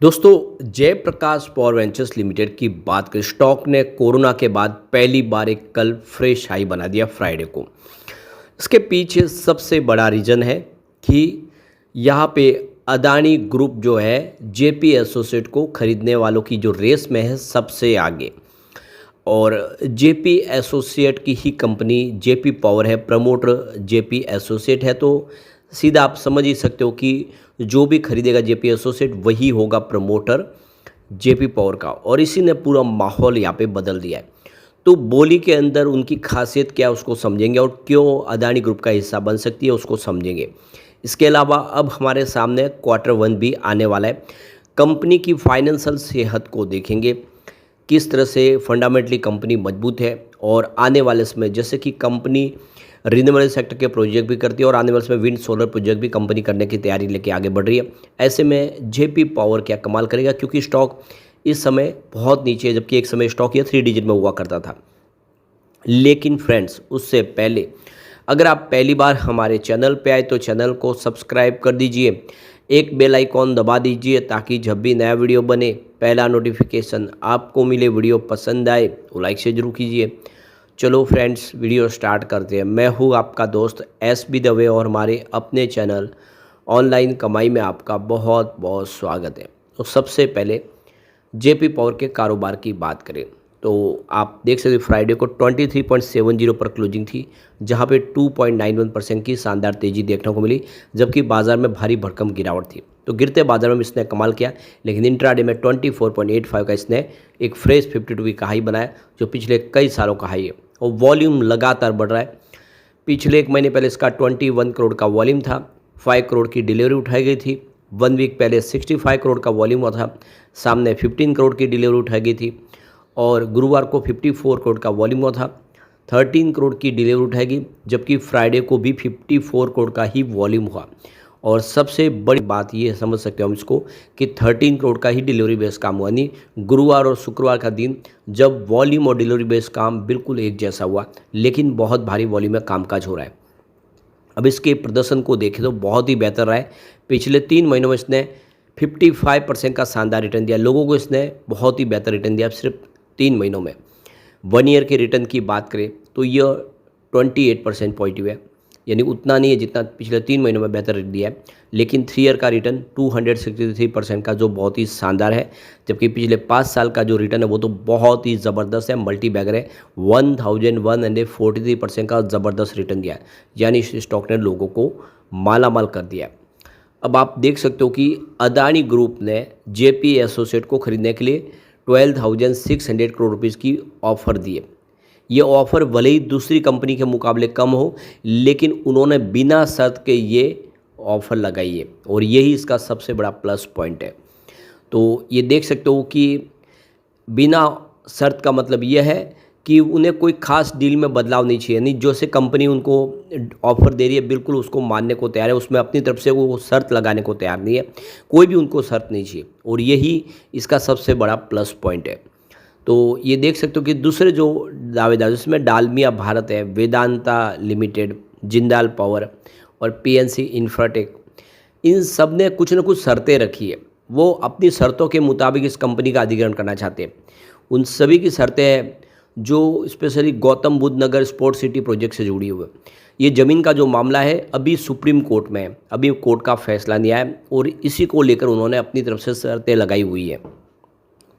दोस्तों, Jayaprakash power ventures limited की बात करें, स्टॉक ने कोरोना के बाद पहली बार एक कल फ्रेश हाई बना दिया फ्राइडे को। इसके पीछे सबसे बड़ा रीज़न है कि यहाँ पे अदानी ग्रुप जो है जेपी एसोसिएट को खरीदने वालों की जो रेस में है सबसे आगे। और जेपी एसोसिएट की ही कंपनी जेपी पावर है, प्रमोटर जेपी एसोसिएट है। तो सीधा आप समझ ही सकते हो कि जो भी खरीदेगा जेपी एसोसिएट वही होगा प्रमोटर जेपी पावर का। और इसी ने पूरा माहौल यहाँ पे बदल दिया है। तो बोली के अंदर उनकी खासियत क्या है उसको समझेंगे, और क्यों अदानी ग्रुप का हिस्सा बन सकती है उसको समझेंगे। इसके अलावा अब हमारे सामने Q1 भी आने वाला है। कंपनी की फाइनेंशियल सेहत को देखेंगे, किस तरह से फंडामेंटली कंपनी मजबूत है। और आने वाले समय जैसे कि कंपनी रिन्यूएबल सेक्टर के प्रोजेक्ट भी करती है, और आने वाले समय विंड सोलर प्रोजेक्ट भी कंपनी करने की तैयारी लेके आगे बढ़ रही है। ऐसे में जेपी पावर क्या कमाल करेगा, क्योंकि स्टॉक इस समय बहुत नीचे है, जबकि एक समय स्टॉक ये 3 डिजिट में हुआ करता था। लेकिन फ्रेंड्स, उससे पहले अगर आप पहली बार हमारे चैनल पे आए तो चैनल को सब्सक्राइब कर दीजिए, एक बेल आइकॉन दबा दीजिए, ताकि जब भी नया वीडियो बने पहला नोटिफिकेशन आपको मिले। वीडियो पसंद आए तो लाइक से जरूर कीजिए। चलो फ्रेंड्स, वीडियो स्टार्ट करते हैं। मैं हूँ आपका दोस्त SB दवे, और हमारे अपने चैनल ऑनलाइन कमाई में आपका बहुत बहुत स्वागत है। तो सबसे पहले जेपी पावर के कारोबार की बात करें तो आप देख सकते हैं फ्राइडे को 23.70 पर क्लोजिंग थी, जहां पे 2.91% की शानदार तेजी देखने को मिली, जबकि बाजार में भारी भरकम गिरावट थी। तो गिरते बाजार में इसने कमाल किया, लेकिन इंट्राडे में 24.85 का इसने एक फ्रेश 52 वीक का हाई बनाया, जो पिछले कई सालों का हाई है। और वॉल्यूम लगातार बढ़ रहा है। पिछले एक महीने पहले इसका 21 करोड़ का वॉल्यूम था, 5 करोड़ की डिलीवरी उठाई गई थी। 1 वीक पहले 65 करोड़ का वॉल्यूम हुआ था, सामने 15 करोड़ की डिलीवरी उठाई गई थी। और गुरुवार को 54 करोड़ का वॉल्यूम हुआ था, 13 करोड़ की डिलीवरी उठाएगी, जबकि फ्राइडे को भी 54 करोड़ का ही वॉल्यूम हुआ। और सबसे बड़ी बात ये समझ सकते हो हम इसको कि 13 करोड़ का ही डिलीवरी बेस काम हुआ, यानी गुरुवार और शुक्रवार का दिन जब वॉल्यूम और डिलीवरी बेस काम बिल्कुल एक जैसा हुआ, लेकिन बहुत भारी वॉल्यूम में कामकाज हो रहा है। अब इसके प्रदर्शन को देखें तो बहुत ही बेहतर रहा है। पिछले 3 महीनों में इसने 55% का शानदार रिटर्न दिया। लोगों को इसने बहुत ही बेहतर रिटर्न दिया सिर्फ 3 महीनों में। 1 ईयर के रिटर्न की बात करें तो यह 28% पॉजिटिव है, यानी उतना नहीं है जितना पिछले 3 महीनों में बेहतर दिया है। लेकिन 3 ईयर का रिटर्न 263% का, जो बहुत ही शानदार है। जबकि पिछले 5 साल का जो रिटर्न है वो तो बहुत ही ज़बरदस्त है, मल्टी बैगर है। 1143% का ज़बरदस्त रिटर्न दिया है, यानी इस स्टॉक ने लोगों को माला माल कर दिया। अब आप देख सकते हो कि अदानी ग्रुप ने जेपी एसोसिएट को खरीदने के लिए 12,600 करोड़ रुपीज़ की ऑफ़र दी है। ये ऑफ़र भले ही दूसरी कंपनी के मुकाबले कम हो, लेकिन उन्होंने बिना शर्त के ये ऑफ़र लगाई है, और यही इसका सबसे बड़ा प्लस पॉइंट है। तो ये देख सकते हो कि बिना शर्त का मतलब यह है कि उन्हें कोई ख़ास डील में बदलाव नहीं चाहिए, यानी जो से कंपनी उनको ऑफ़र दे रही है बिल्कुल उसको मानने को तैयार है, उसमें अपनी तरफ से वो शर्त लगाने को तैयार नहीं है। कोई भी उनको शर्त नहीं चाहिए, और यही इसका सबसे बड़ा प्लस पॉइंट है। तो ये देख सकते हो कि दूसरे जो दावेदार जिसमें डालमिया भारत है, वेदांता लिमिटेड, जिंदाल पावर और PNC इंफ्राटेक, इन सब ने कुछ न कुछ शर्तें रखी है। वो अपनी शर्तों के मुताबिक इस कंपनी का अधिग्रहण करना चाहते हैं। उन सभी की शर्तें हैं जो स्पेशली गौतम बुद्ध नगर स्पोर्ट्स सिटी प्रोजेक्ट से जुड़ी हुई है। ये ज़मीन का जो मामला है अभी सुप्रीम कोर्ट में है, अभी कोर्ट का फैसला नहीं आया है, और इसी को लेकर उन्होंने अपनी तरफ से शर्तें लगाई हुई है।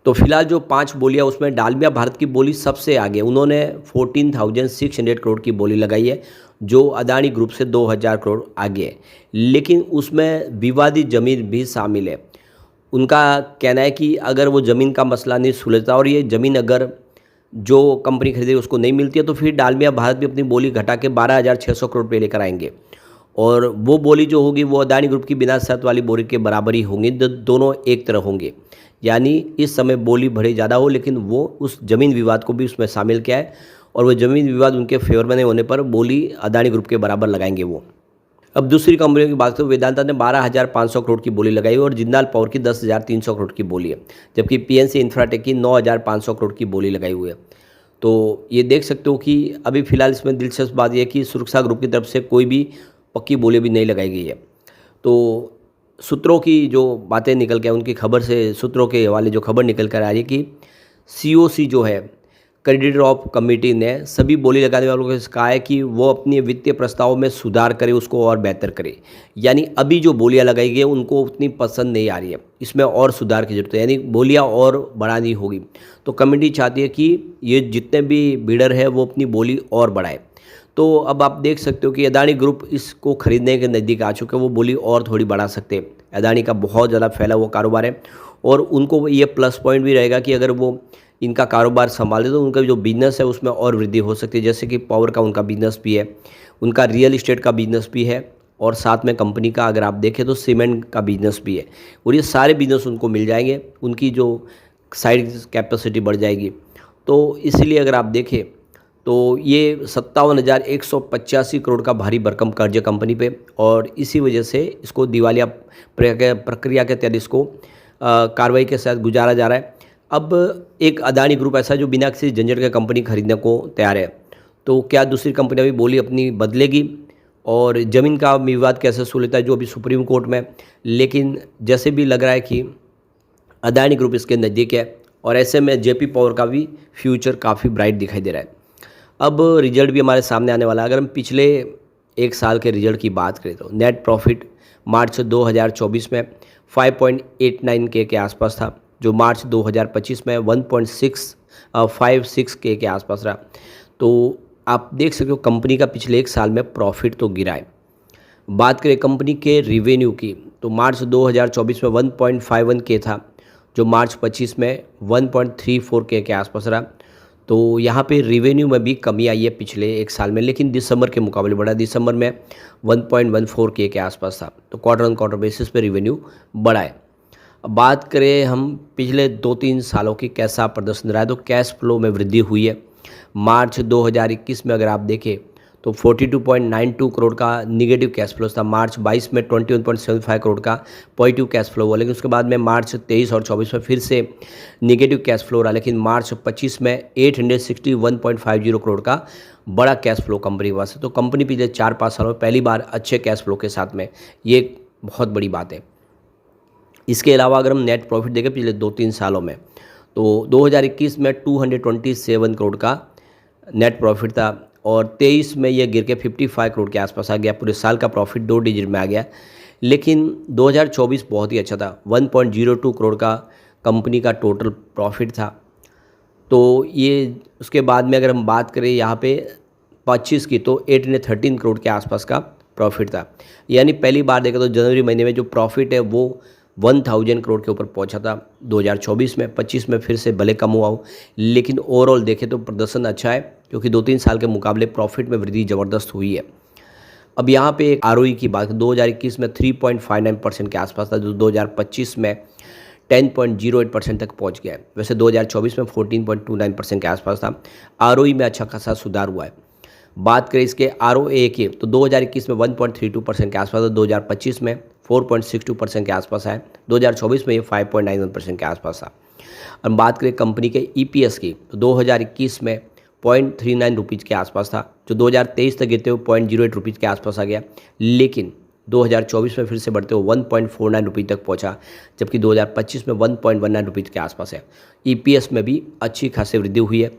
तो फिलहाल जो 5 बोलियाँ उसमें डालमिया भारत की बोली सबसे आगे, उन्होंने 14,600 करोड़ की बोली लगाई है, जो अदानी ग्रुप से 2,000 करोड़ आगे है। लेकिन उसमें विवादित ज़मीन भी शामिल है। उनका कहना है कि अगर वो ज़मीन का मसला नहीं सुलझता और ये ज़मीन अगर जो कंपनी खरीदेगी उसको नहीं मिलती है, तो फिर डालमिया भारत भी अपनी बोली घटा के 12,600 करोड़ रुपये लेकर आएंगे। और वो बोली जो होगी वो अदानी ग्रुप की बिना शर्त वाली बोली के बराबर ही होंगी, दोनों एक तरह होंगे। यानी इस समय बोली भले ज़्यादा हो, लेकिन वो उस ज़मीन विवाद को भी उसमें शामिल किया है, और वो ज़मीन विवाद उनके फेवर में नहीं होने पर बोली अदानी ग्रुप के बराबर लगाएंगे वो। अब दूसरी कंपनियों की बात करें, वेदांता ने 12,500 करोड़ की बोली लगाई, और जिंदाल पावर की 10,300 करोड़ की बोली है, जबकि PNC इंफ्राटेक की 9,500 करोड़ की बोली लगाई हुई है। तो ये देख सकते हो कि अभी फ़िलहाल इसमें दिलचस्प बात यह है कि सुरक्षा ग्रुप की तरफ से कोई भी पक्की बोली भी नहीं लगाई गई है। तो सूत्रों की जो बातें निकल के उनकी खबर से सूत्रों के हवाले जो खबर निकल कर आ रही है कि सीओसी जो है क्रेडिटर ऑफ कमेटी ने सभी बोली लगाने वालों को कहा है कि वो अपने वित्तीय प्रस्ताव में सुधार करे, उसको और बेहतर करे। यानी अभी जो बोलियां लगाई गई उनको उतनी पसंद नहीं आ रही है, इसमें और सुधार की जरूरत है, यानी बोलियां और बढ़ानी होगी। तो कमेटी चाहती है कि ये जितने भी बिडर है वो अपनी बोली और बढ़ाए। तो अब आप देख सकते हो कि अदानी ग्रुप इसको खरीदने के नज़दीक आ चुके हैं, वो बोली और थोड़ी बढ़ा सकते हैं। अदानी का बहुत ज़्यादा फैला हुआ कारोबार है और उनको ये प्लस पॉइंट भी रहेगा कि अगर वो इनका कारोबार संभाले तो उनका जो बिज़नेस है उसमें और वृद्धि हो सकती है। जैसे कि पावर का उनका बिज़नेस भी है, उनका रियल इस्टेट का बिज़नेस भी है और साथ में कंपनी का अगर आप देखें तो सीमेंट का बिज़नेस भी है और ये सारे बिज़नेस उनको मिल जाएंगे, उनकी जो साइड कैपेसिटी बढ़ जाएगी। तो इसलिए अगर आप देखें तो ये 57,185 करोड़ का भारी भरकम कर्ज है कंपनी पे और इसी वजह से इसको दिवालिया प्रक्रिया के तहत इसको कार्रवाई के साथ गुजारा जा रहा है। अब एक अदानी ग्रुप ऐसा है जो बिना किसी झंझट के कंपनी खरीदने को तैयार है, तो क्या दूसरी कंपनियां भी बोली अपनी बदलेगी और ज़मीन का विवाद कैसे सुलझता है जो अभी सुप्रीम कोर्ट में, लेकिन जैसे भी लग रहा है कि अदानी ग्रुप इसके नज़दीक है और ऐसे में जेपी पावर का भी फ्यूचर काफ़ी ब्राइट दिखाई दे रहा है। अब रिजल्ट भी हमारे सामने आने वाला है। अगर हम पिछले एक साल के रिजल्ट की बात करें तो नेट प्रॉफिट मार्च 2024 में 5.89 के आसपास था, जो मार्च 2025 में 1.656 के आसपास रहा। तो आप देख सकते हो कंपनी का पिछले एक साल में प्रॉफिट तो गिरा है। बात करें कंपनी के रिवेन्यू की तो मार्च 2024 में 1.51 के था, जो मार्च 25 में 1.34 के आसपास रहा। तो यहाँ पे रिवेन्यू में भी कमी आई है पिछले एक साल में, लेकिन दिसंबर के मुकाबले बढ़ा। दिसंबर में 1.14 के आसपास था, तो क्वार्टर ऑन क्वार्टर बेसिस पे रिवेन्यू बढ़ा है। अब बात करें हम पिछले 2-3 सालों की कैसा प्रदर्शन रहा है, तो कैश फ्लो में वृद्धि हुई है। मार्च 2021 में अगर आप देखें तो 42.92 करोड़ का निगेटिव कैश फ्लो था। मार्च 22 में 21.75 करोड़ का पॉजिटिव कैश फ्लो हुआ, लेकिन उसके बाद में मार्च 23 और 24 में फिर से निगेटिव कैश फ्लो रहा। लेकिन मार्च 25 में 861.50 करोड़ का बड़ा कैश फ्लो कंपनी के पास है। तो कंपनी पिछले 4-5 सालों में पहली बार अच्छे कैश फ्लो के साथ में, ये एक बहुत बड़ी बात है। इसके अलावा अगर हम नेट प्रॉफिट देखें पिछले 2-3 सालों में तो 2021 में 227 करोड़ का नेट प्रॉफिट था और 23 में ये गिर के 55 करोड़ के आसपास आ गया। पूरे साल का प्रॉफिट 2 डिजिट में आ गया। लेकिन 2024 बहुत ही अच्छा था, 1.02 करोड़ का कंपनी का टोटल प्रॉफिट था। तो ये उसके बाद में अगर हम बात करें यहाँ पे 25 की तो 813 करोड़ के आसपास का प्रॉफिट था। यानी पहली बार देखा तो जनवरी महीने में जो प्रॉफिट है वो 1000 करोड़ के ऊपर पहुंचा था 2024 में। 25 में फिर से भले कम हुआ हो, लेकिन ओवरऑल देखें तो प्रदर्शन अच्छा है, क्योंकि 2-3 साल के मुकाबले प्रॉफिट में वृद्धि ज़बरदस्त हुई है। अब यहाँ पे एक आरओई की बात 2021 में 3.59% के आसपास था, जो 2025 में 10.08% तक पहुँच गया है। वैसे 2024 में 14.29% के आसपास था। आरओई में अच्छा खासा सुधार हुआ है। बात करें इसके आरओए की तो 2021 में 1.32% के आसपास था, 2025 में 4.62% के आसपास है, 2024 में ये 5.91% के आसपास था। और बात करें कंपनी के ईपीएस की तो 2021 में 0.39 रुपीज़ के आसपास था, जो 2023 तक गिरते हुए 0.08 रुपीज़ के आसपास आ गया। लेकिन 2024 में फिर से बढ़ते हुए 1.49 रुपीज़ तक पहुंचा, जबकि 2025 में 1.19 रुपीज़ के आसपास है। ईपीएस में भी अच्छी खासी वृद्धि हुई है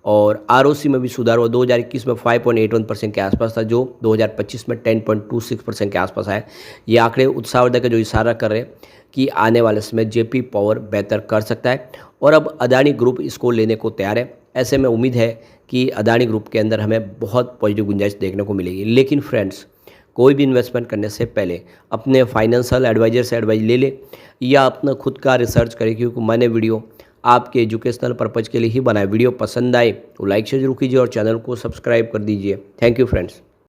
और आरओसी में भी सुधार हुआ। 2021 में 5.81% के आसपास था, जो 2025 में 10.26% के आसपास है। ये आंकड़े उत्साहवर्धक है, जो इशारा कर रहे हैं कि आने वाले समय जेपी पावर बेहतर कर सकता है और अब अदानी ग्रुप इसको लेने को तैयार है। ऐसे में उम्मीद है कि अदानी ग्रुप के अंदर हमें बहुत पॉजिटिव गुंजाइश देखने को मिलेगी। लेकिन फ्रेंड्स, कोई भी इन्वेस्टमेंट करने से पहले अपने फाइनेंशियल एडवाइजर से एडवाइस ले ले या अपना खुद का रिसर्च करें, क्योंकि मैंने वीडियो आपके एजुकेशनल पर्पज़ के लिए ही बनाया। वीडियो पसंद आए तो लाइक से जरूर कीजिए और चैनल को सब्सक्राइब कर दीजिए। Thank you friends.